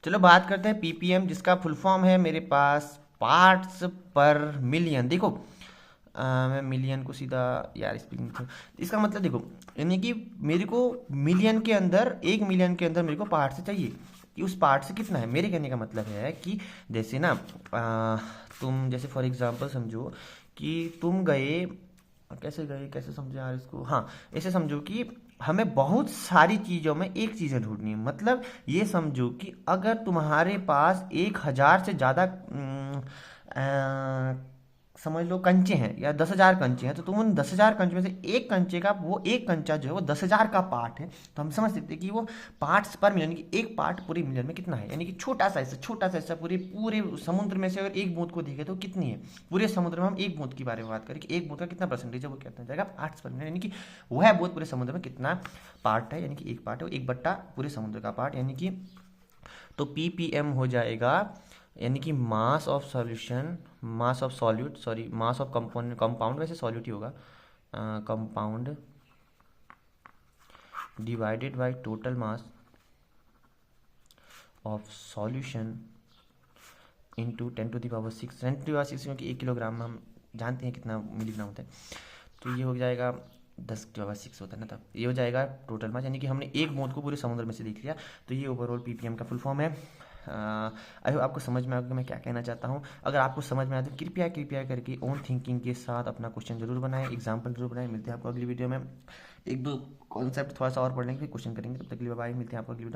चलो बात करते हैं पीपीएम, जिसका फुल फॉर्म है मेरे पास पार्ट्स पर मिलियन। देखो मैं मिलियन को सीधा यार स्पीकिंग, इसका मतलब देखो, यानी कि मेरे को मिलियन के अंदर, 1 मिलियन के अंदर मेरे को पार्ट्स चाहिए कि उस पार्ट से कितना है। मेरे कहने का मतलब है कि जैसे ना तुम जैसे फॉर एग्जांपल समझो कि तुम गए, कैसे गए, कैसे समझे यार इसको, हाँ ऐसे समझो कि हमें बहुत सारी चीज़ों में एक चीज़ ढूंढनी है। मतलब ये समझो कि अगर तुम्हारे पास 1,000 से ज़्यादा समझ लो कंचे हैं, या 10,000 कंचे हैं, तो तुम उन 10,000 कंचे में से एक कंचे का, वो एक कंचा जो है वो 10,000 का पार्ट है। तो हम समझ सकते हैं कि वो पार्ट्स पर मिलियन की एक पार्ट पूरे मिलियन में कितना है, यानी कि छोटा सा हिस्सा पूरे पूरे समुद्र में से अगर एक बूंद को देखें तो कितनी है। पूरे समुद्र में हम एक बूंद की बारे में बात करें कि एक बूंद का कितना परसेंटेज है, वो कितना जाएगा पार्ट्स पर मिलियन, यानी कि वह बूंद पूरे समुद्र में कितना पार्ट है, यानी कि एक पार्ट है, एक बट्टा पूरे समुद्र का पार्ट, यानी कि तो पीपीएम हो जाएगा, यानी कि mass of solution, mass of solute, sorry mass of compound, compound वैसे सॉल्यूट ही होगा, compound divided by total mass of solution into 10⁻⁶। 10⁻⁶, क्योंकि 1 किलोग्राम में हम जानते हैं कितना मिलीग्राम होता है, तो ये हो जाएगा 10⁻⁶ होता है ना, तब ये हो जाएगा टोटल मास, यानी कि हमने एक बूंद को पूरे समुद्र में से देख लिया। तो ये ओवरऑल पीपीएम का फुल फॉर्म है। आई होप आपको समझ में आ गया मैं क्या कहना चाहता हूँ। अगर आपको समझ में आया तो कृपया कृपया करके ओन थिंकिंग के साथ अपना क्वेश्चन जरूर बनाएं, एग्जाम्पल जरूर बनाएं। मिलते हैं आपको अगली वीडियो में, एक दो कॉन्सेप्ट थोड़ा सा और पढ़ लेंगे, फिर क्वेश्चन करेंगे। तब तक के लिए बाय, मिलते हैं आपको अगली वीडियो।